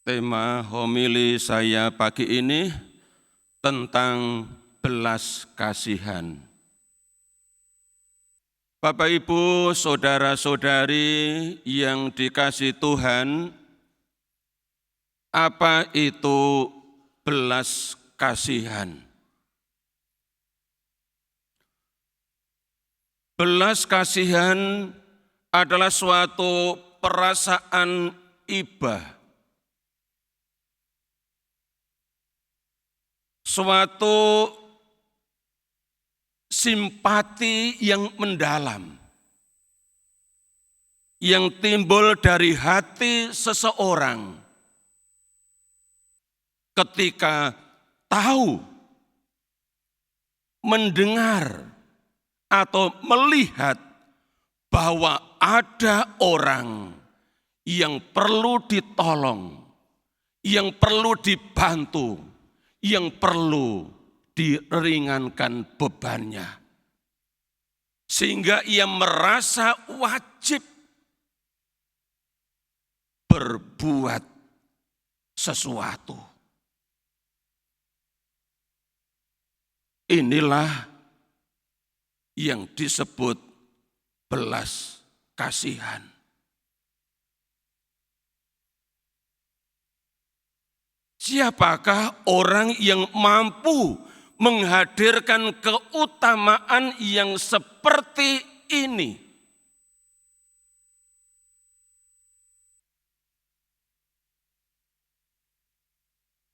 Tema homili saya pagi ini tentang belas kasihan. Bapak, Ibu, saudara-saudari yang dikasihi Tuhan, apa itu belas kasihan? Belas kasihan adalah suatu perasaan iba, suatu simpati yang mendalam, yang timbul dari hati seseorang ketika tahu, mendengar, atau melihat bahwa ada orang yang perlu ditolong, yang perlu dibantu, yang perlu diringankan bebannya. Sehingga ia merasa wajib berbuat sesuatu. Inilah yang disebut belas kasihan. Siapakah orang yang mampu menghadirkan keutamaan yang seperti ini?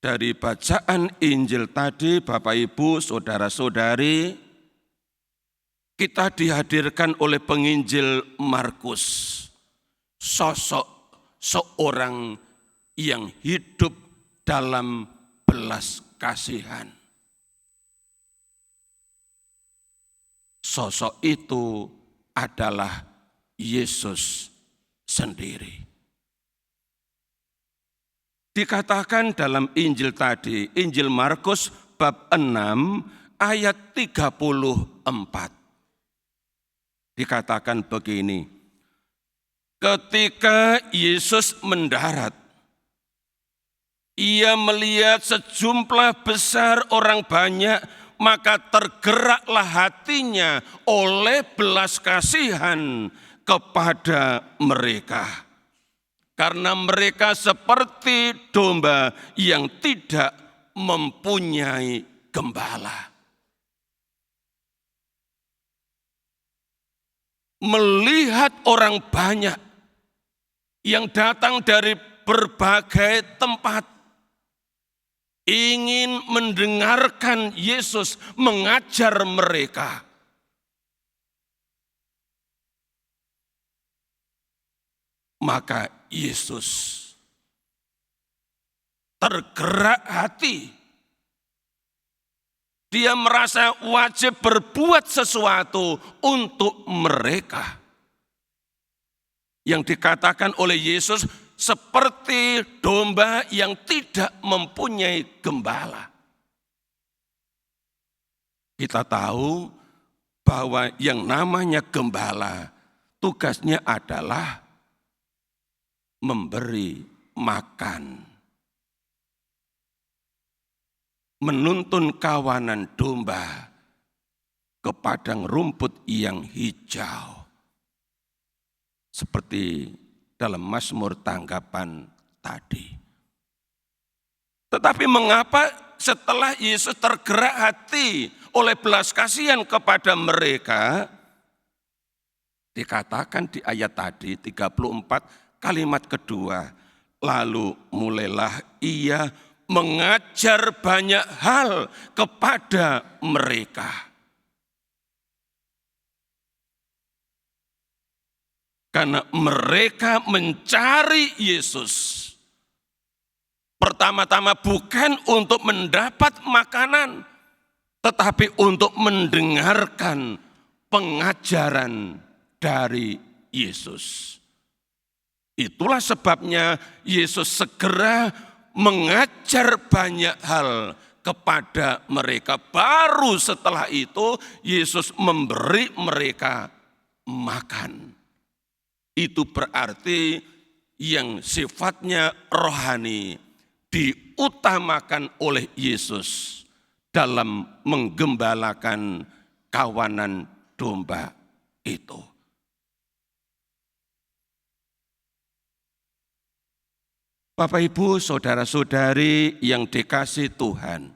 Dari bacaan Injil tadi, Bapak, Ibu, saudara-saudari, kita dihadirkan oleh penginjil Markus, sosok seorang yang hidup dalam belas kasihan. Sosok itu adalah Yesus sendiri. Dikatakan dalam Injil tadi, Injil Markus bab 6 ayat 34. Dikatakan begini, ketika Yesus mendarat, ia melihat sejumlah besar orang banyak, maka tergeraklah hatinya oleh belas kasihan kepada mereka. Karena mereka seperti domba yang tidak mempunyai gembala. Melihat orang banyak yang datang dari berbagai tempat, ingin mendengarkan Yesus mengajar mereka. Maka Yesus tergerak hati. Dia merasa wajib berbuat sesuatu untuk mereka. Yang dikatakan oleh Yesus seperti domba yang tidak mempunyai gembala. Kita tahu bahwa yang namanya gembala tugasnya adalah memberi makan, menuntun kawanan domba ke padang rumput yang hijau. Seperti dalam Mazmur tanggapan tadi. Tetapi mengapa setelah Yesus tergerak hati oleh belas kasihan kepada mereka, dikatakan di ayat tadi 34 kalimat kedua, lalu mulailah ia mengajar banyak hal kepada mereka. Karena mereka mencari Yesus. Pertama-tama bukan untuk mendapat makanan, tetapi untuk mendengarkan pengajaran dari Yesus. Itulah sebabnya Yesus segera mengajar banyak hal kepada mereka. Baru setelah itu Yesus memberi mereka makan. Itu berarti yang sifatnya rohani diutamakan oleh Yesus dalam menggembalakan kawanan domba itu. Bapak, Ibu, saudara-saudari yang dikasihi Tuhan,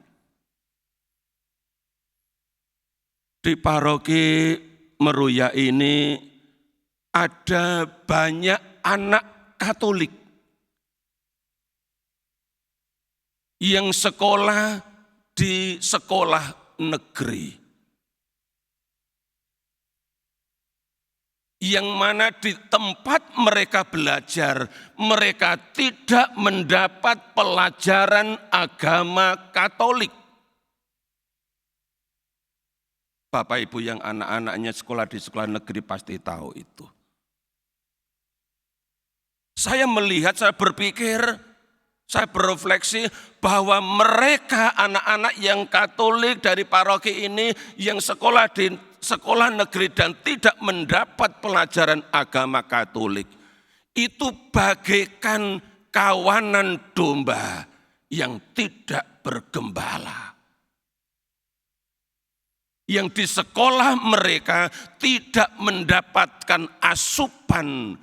di paroki Meruya ini ada banyak anak Katolik yang sekolah di sekolah negeri, yang mana di tempat mereka belajar, mereka tidak mendapat pelajaran agama Katolik. Bapak Ibu yang anak-anaknya sekolah di sekolah negeri pasti tahu itu. Saya melihat, saya berpikir, saya berefleksi bahwa mereka anak-anak yang Katolik dari paroki ini yang sekolah di sekolah negeri dan tidak mendapat pelajaran agama Katolik, itu bagaikan kawanan domba yang tidak bergembala. Yang di sekolah mereka tidak mendapatkan asupan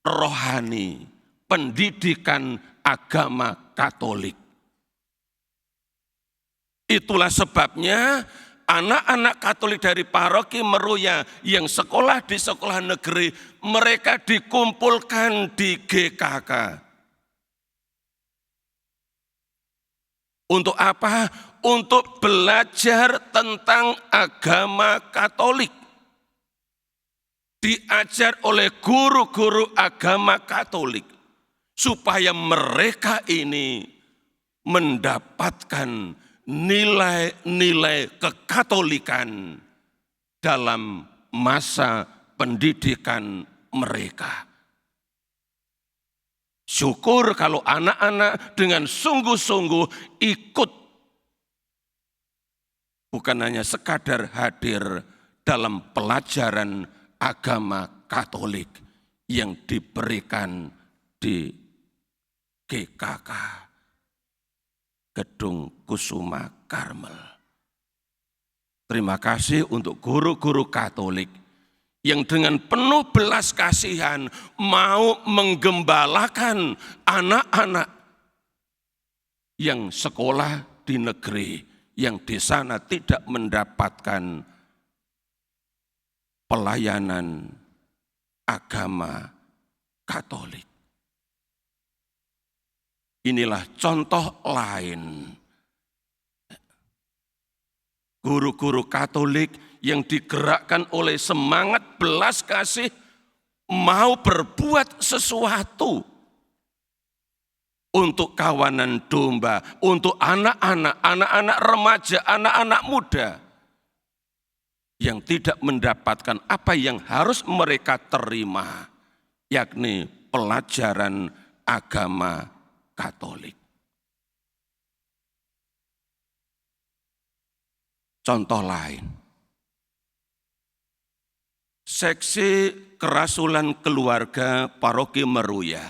rohani, pendidikan agama Katolik. Itulah sebabnya anak-anak Katolik dari paroki Meruya yang sekolah di sekolah negeri, mereka dikumpulkan di GKK. Untuk apa? Untuk belajar tentang agama Katolik. Diajar oleh guru-guru agama Katolik. Supaya mereka ini mendapatkan nilai-nilai kekatolikan dalam masa pendidikan mereka. Syukur kalau anak-anak dengan sungguh-sungguh ikut, bukan hanya sekadar hadir dalam pelajaran agama Katolik yang diberikan di GKK, Gedung Kusuma Karmel. Terima kasih untuk guru-guru Katolik yang dengan penuh belas kasihan mau menggembalakan anak-anak yang sekolah di negeri, yang di sana tidak mendapatkan pelayanan agama Katolik. Inilah contoh lain guru-guru Katolik yang digerakkan oleh semangat belas kasih mau berbuat sesuatu untuk kawanan domba, untuk anak-anak remaja, anak-anak muda yang tidak mendapatkan apa yang harus mereka terima, yakni pelajaran agama Katolik. Contoh lain, seksi kerasulan keluarga paroki Meruya.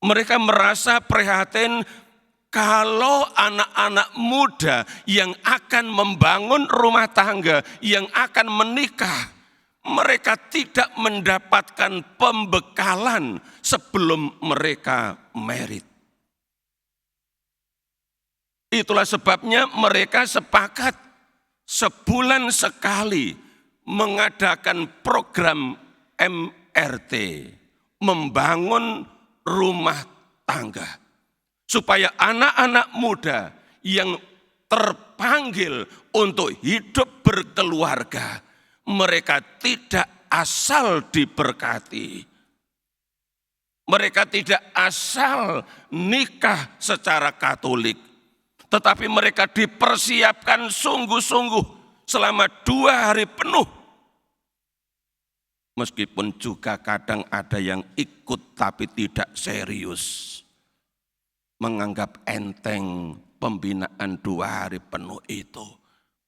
Mereka merasa prihatin kalau anak-anak muda yang akan membangun rumah tangga, yang akan menikah, mereka tidak mendapatkan pembekalan sebelum mereka married. Itulah sebabnya mereka sepakat sebulan sekali mengadakan program MRT, membangun rumah tangga. Supaya anak-anak muda yang terpanggil untuk hidup berkeluarga, mereka tidak asal diberkati. Mereka tidak asal nikah secara Katolik, tetapi mereka dipersiapkan sungguh-sungguh selama 2 hari penuh. Meskipun juga kadang ada yang ikut tapi tidak serius, menganggap enteng pembinaan 2 hari penuh itu.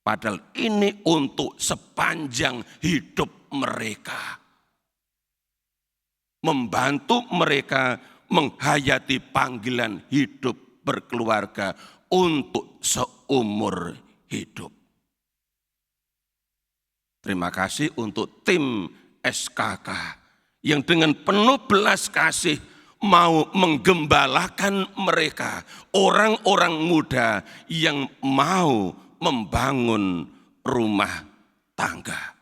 Padahal ini untuk sepanjang hidup mereka. membantu mereka menghayati panggilan hidup berkeluarga untuk seumur hidup. Terima kasih untuk tim SKK yang dengan penuh belas kasih mau menggembalakan mereka, orang-orang muda yang mau membangun rumah tangga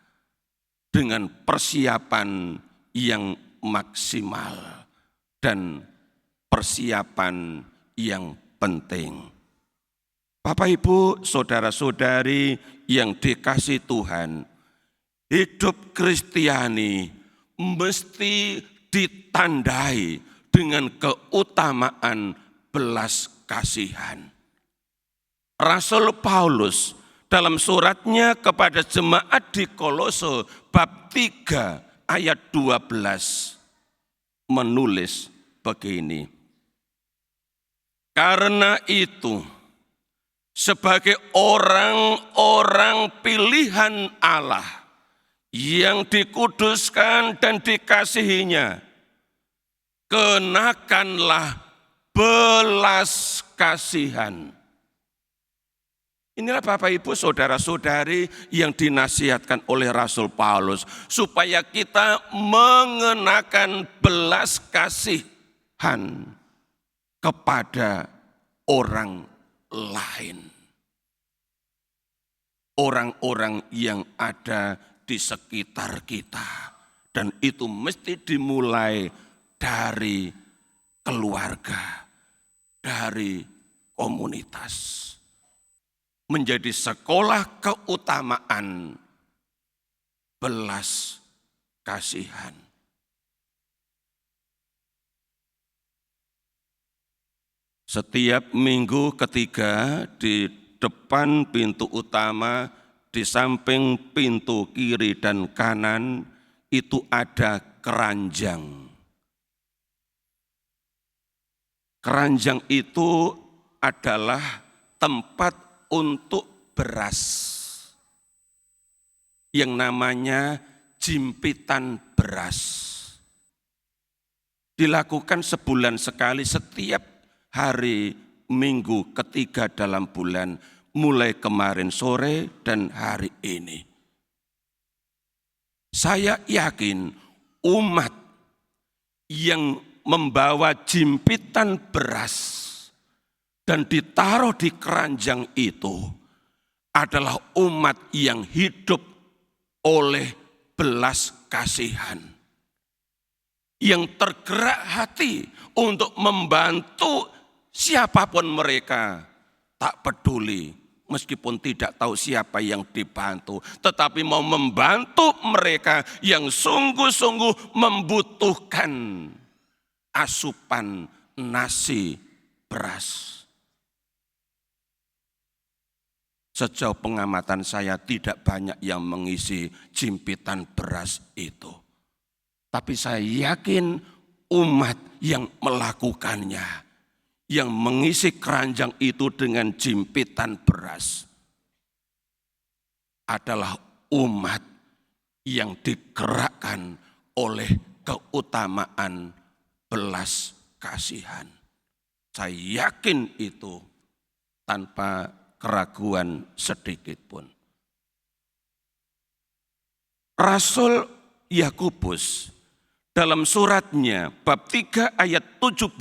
dengan persiapan yang maksimal dan persiapan yang penting. Bapak, Ibu, saudara-saudari yang dikasihi Tuhan, hidup Kristiani mesti ditandai dengan keutamaan belas kasihan. Rasul Paulus dalam suratnya kepada jemaat di Kolose bab 3 ayat 12 menulis begini. Karena itu, sebagai orang-orang pilihan Allah yang dikuduskan dan dikasihinya, kenakanlah belas kasihan. Inilah Bapak, Ibu, saudara-saudari yang dinasihatkan oleh Rasul Paulus, supaya kita mengenakan belas kasihan kepada orang lain. Orang-orang yang ada di sekitar kita. Dan itu mesti dimulai dari keluarga, dari komunitas. Menjadi sekolah keutamaan belas kasihan. Setiap minggu ketiga di depan pintu utama, di samping pintu kiri dan kanan, itu ada keranjang. Keranjang itu adalah tempat untuk beras yang namanya jimpitan beras. Dilakukan sebulan sekali setiap hari minggu ketiga dalam bulan, mulai kemarin sore dan hari ini. Saya yakin umat yang membawa jimpitan beras dan ditaruh di keranjang itu adalah umat yang hidup oleh belas kasihan. Yang tergerak hati untuk membantu siapapun mereka, tak peduli meskipun tidak tahu siapa yang dibantu, tetapi mau membantu mereka yang sungguh-sungguh membutuhkan asupan nasi beras. Sejauh pengamatan saya tidak banyak yang mengisi jimpitan beras itu. Tapi saya yakin umat yang melakukannya, yang mengisi keranjang itu dengan jimpitan beras, adalah umat yang digerakkan oleh keutamaan belas kasihan. Saya yakin itu tanpa keraguan sedikit pun. Rasul Yakobus dalam suratnya bab 3 ayat 17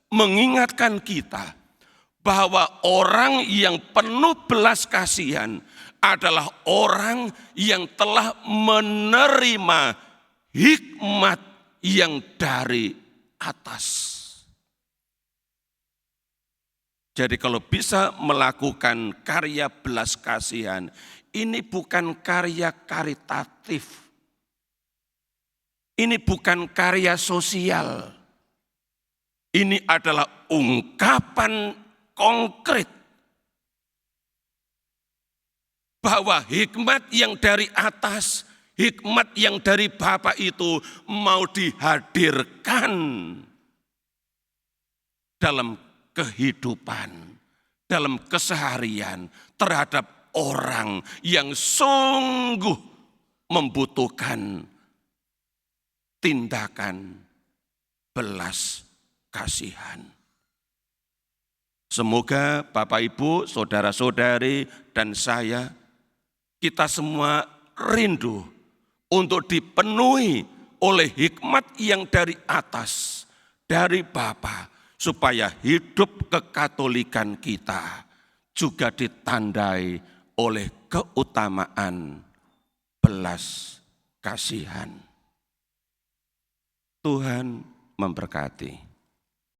mengingatkan kita bahwa orang yang penuh belas kasihan adalah orang yang telah menerima hikmat yang dari atas. Jadi kalau bisa melakukan karya belas kasihan, ini bukan karya karitatif. Ini bukan karya sosial. Ini adalah ungkapan konkret bahwa hikmat yang dari atas, hikmat yang dari Bapa itu mau dihadirkan dalam kehidupan, dalam keseharian terhadap orang yang sungguh membutuhkan tindakan belas kasihan. Semoga Bapak Ibu, saudara-saudari dan saya, kita semua rindu untuk dipenuhi oleh hikmat yang dari atas, dari Bapa, supaya hidup kekatolikan kita juga ditandai oleh keutamaan belas kasihan. Tuhan memberkati.